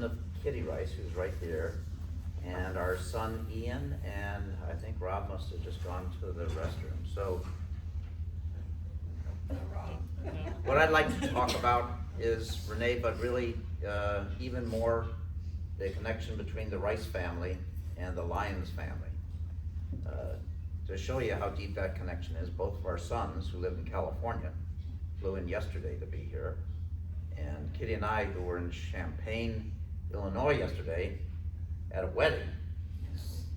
Of Kitty Rice, who's right there, and our son Ian, and I think Rob must have just gone to the restroom. So what I'd like to talk about is Renee, but really even more the connection between the Rice family and the Lyons family. To show you how deep that connection is, both of our sons who live in California flew in yesterday to be here, and Kitty and I, who were in Champaign, Illinois yesterday at a wedding,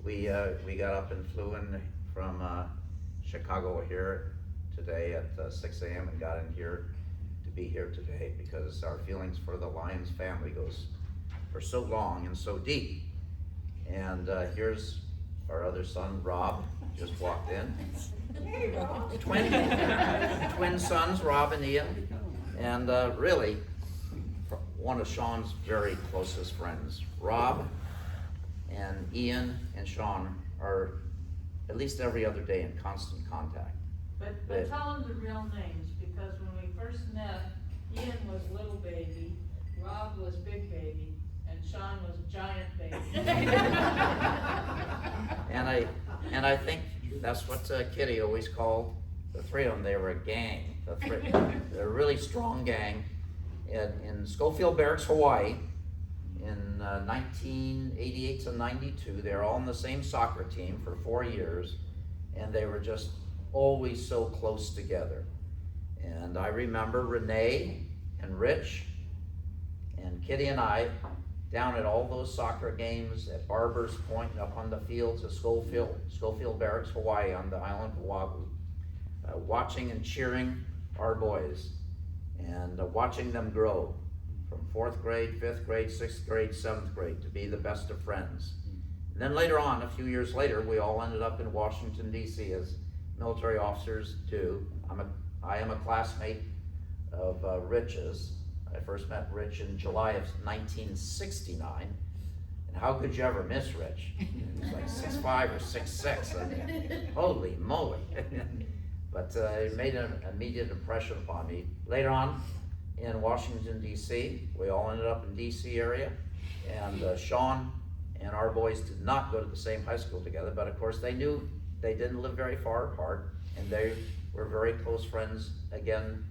we got up and flew in from Chicago here today at 6 a.m. and got in here to be here today because our feelings for the Lyons family goes for so long and so deep. And here's our other son, Rob, just walked in. Twin sons, Rob and Ian, and really one of Sean's very closest friends. Rob and Ian and Sean are at least every other day in constant contact. But tell them the real names, because when we first met, Ian was little baby, Rob was big baby, and Sean was giant baby. And I think that's what Kitty always called the three of them. They were a gang. They're a really strong gang. In Schofield Barracks, Hawaii, in 1988 to 92, they were all on the same soccer team for 4 years, and they were just always so close together. And I remember Renee and Rich and Kitty and I down at all those soccer games at Barber's Point and up on the fields of Schofield Barracks, Hawaii, on the island of Oahu, watching and cheering our boys and watching them grow from 4th grade, 5th grade, 6th grade, 7th grade to be the best of friends. And then later on, a few years later, we all ended up in Washington, D.C. as military officers do. I am a classmate of Rich's. I first met Rich in July of 1969. And how could you ever miss Rich? He was like 6'5" or 6'6". Holy moly. But it made an immediate impression upon me. Later on in Washington, D.C., we all ended up in D.C. area, and Sean and our boys did not go to the same high school together, but of course they knew they didn't live very far apart, and they were very close friends again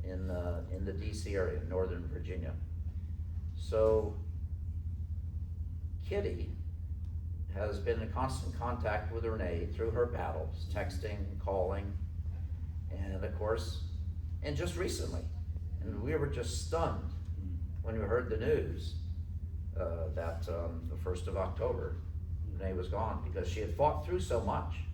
in the D.C. area, Northern Virginia. So Kitty has been in constant contact with Renee through her battles, texting, calling, and of course, and just recently, and we were just stunned when we heard the news that the 1st of October, Renee was gone, because she had fought through so much,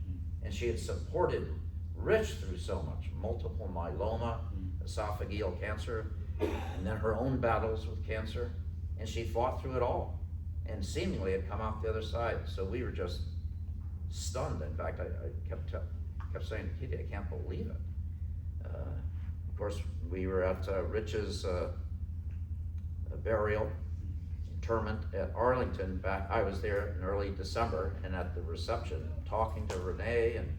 and she had supported Rich through so much, multiple myeloma, esophageal cancer, and then her own battles with cancer, and she fought through it all, and seemingly had come out the other side. So we were just stunned. In fact, I kept saying to Kitty, I can't believe it. Of course, we were at Rich's burial, interment at Arlington. I was there in early December, and at the reception, talking to Renee and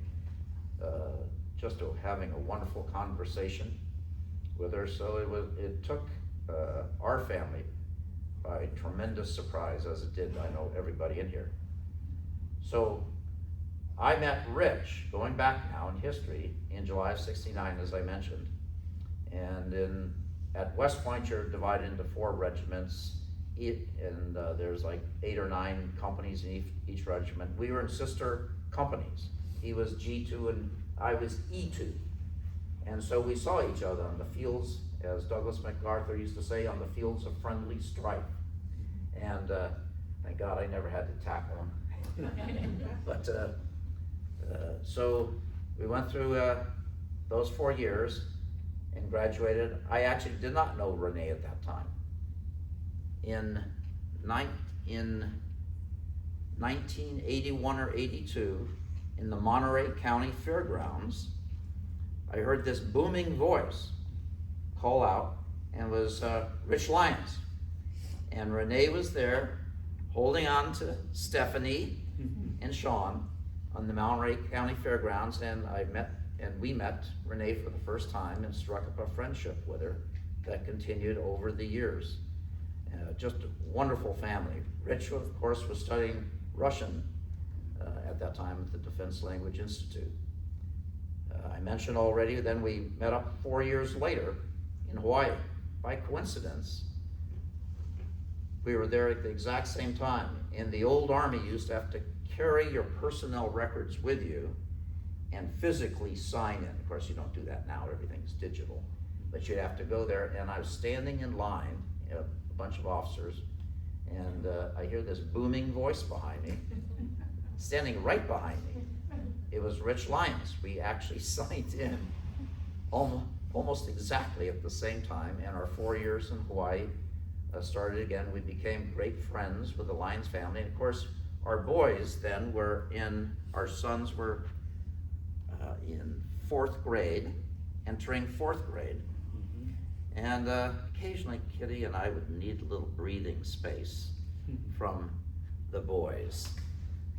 just having a wonderful conversation with her. So it took our family by tremendous surprise, as it did, I know, everybody in here. So I met Rich, going back now in history, in July of '69, as I mentioned. And at West Point, you're divided into 4 regiments, and there's like 8 or 9 companies in each regiment. We were in sister companies. He was G2 and I was E2. And so we saw each other on the fields, as Douglas MacArthur used to say, on the fields of friendly strife. And thank God I never had to tackle him. But so we went through those 4 years and graduated. I actually did not know Renee at that time. In 1981 or 82, in the Monterey County Fairgrounds, I heard this booming voice call out, and it was Rich Lyons. And Renee was there holding on to Stephanie and Sean on the Monterey County Fairgrounds, and we met Renee for the first time and struck up a friendship with her that continued over the years. Just a wonderful family. Rich, of course, was studying Russian at that time at the Defense Language Institute. I mentioned already, then we met up 4 years later in Hawaii. By coincidence, we were there at the exact same time. In the old Army, you used to have to carry your personnel records with you and physically sign in. Of course, you don't do that now, everything's digital. But you'd have to go there, and I was standing in line, a bunch of officers, and I hear this booming voice behind me, standing right behind me. It was Rich Lyons. We actually signed in almost exactly at the same time, and our 4 years in Hawaii started again. We became great friends with the Lyons family, and of course, our boys then our sons were in 4th grade, entering 4th grade. And occasionally Kitty and I would need a little breathing space from the boys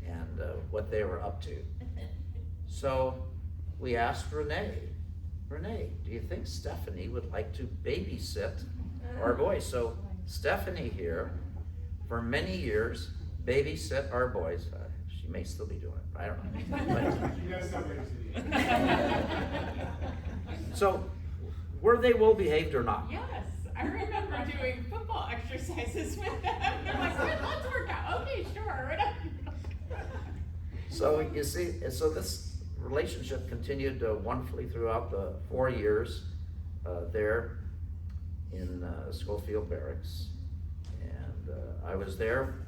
and what they were up to. So we asked Renee, do you think Stephanie would like to babysit our boys? So Stephanie here, for many years, babysit our boys. She may still be doing it, I don't know. You gotta stop babysitting. So, were they well behaved or not? Yes, I remember doing football exercises with them. They're like, let's work out. Okay, sure. So you see, so this relationship continued wonderfully throughout the 4 years there in Schofield Barracks. And I was there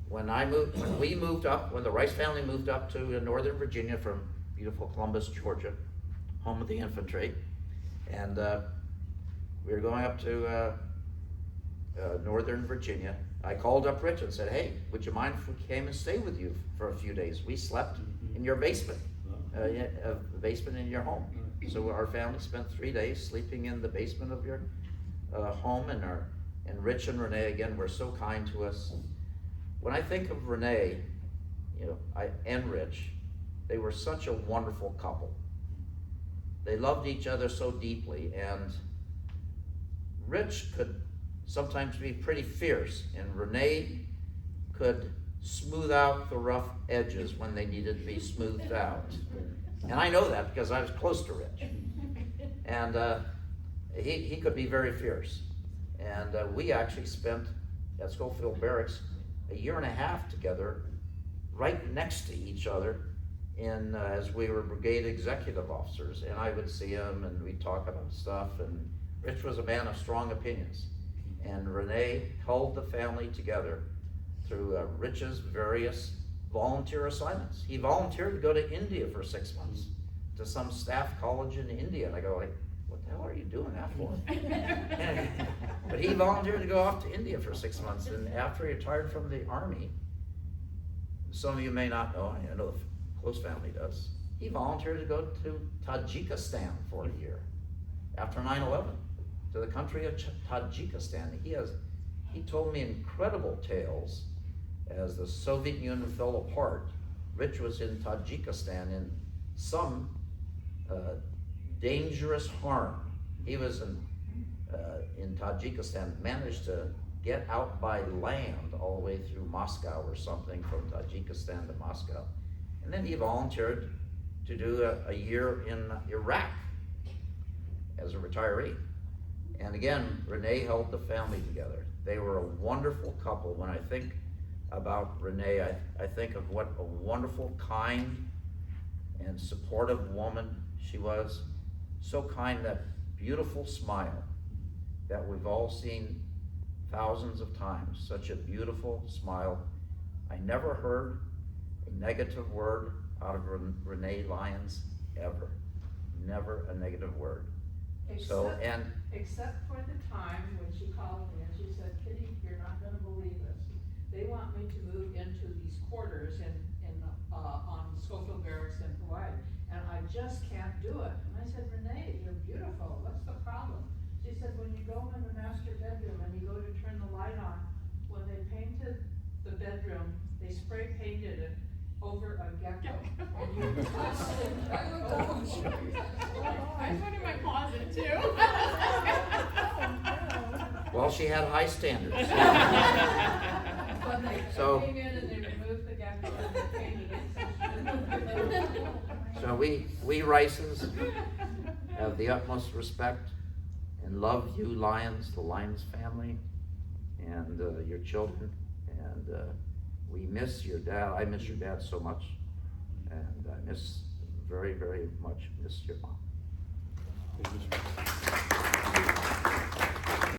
when the Rice family moved up to Northern Virginia from beautiful Columbus, Georgia, home of the infantry. And we were going up to Northern Virginia. I called up Rich and said, hey, would you mind if we came and stay with you for a few days? We slept in your basement, the basement in your home. So our family spent 3 days sleeping in the basement of your home, and Rich and Renee, again, were so kind to us. When I think of Renee, and Rich, they were such a wonderful couple. They loved each other so deeply, and Rich could sometimes be pretty fierce, and Renee could smooth out the rough edges when they needed to be smoothed out. And I know that because I was close to Rich. And he could be very fierce. And we actually spent at Schofield Barracks a year and a half together, right next to each other, as we were brigade executive officers. And I would see him and we'd talk about stuff, and Rich was a man of strong opinions. And Renee held the family together through Rich's various volunteer assignments. He volunteered to go to India for 6 months, to some staff college in India. And I go like, what the hell are you doing that for? But he volunteered to go off to India for 6 months. And after he retired from the Army, some of you may not know, I know the close family does, he volunteered to go to Tajikistan for a year after 9/11, to the country of Tajikistan. He told me incredible tales as the Soviet Union fell apart. Rich was in Tajikistan in some dangerous harm. He was in Tajikistan, managed to get out by land all the way through Moscow or something, from Tajikistan to Moscow. And then he volunteered to do a year in Iraq as a retiree. And again, Renee held the family together. They were a wonderful couple. When I think about Renee, I think of what a wonderful, kind, and supportive woman she was. So kind, that beautiful smile that we've all seen thousands of times. Such a beautiful smile. I never heard a negative word out of Renee Lyons, ever. Never a negative word. Except for the time when she called me and she said, Kitty, you're not gonna believe this. They want me to move into these quarters on Schofield Barracks in Hawaii, and I just can't do it. And I said, Renee, you're beautiful, what's the problem? She said, when you go in the master bedroom and you go to turn the light on, when they painted the bedroom, they spray painted it over a gecko. And you touched it. I I have one in my closet too. Well, she had high standards. But they So- came in and they removed the gecko and they painted it. So we Rices have the utmost respect and love you Lions, the Lions family, and your children. And we miss your dad. I miss your dad so much. And I very, very much miss your mom.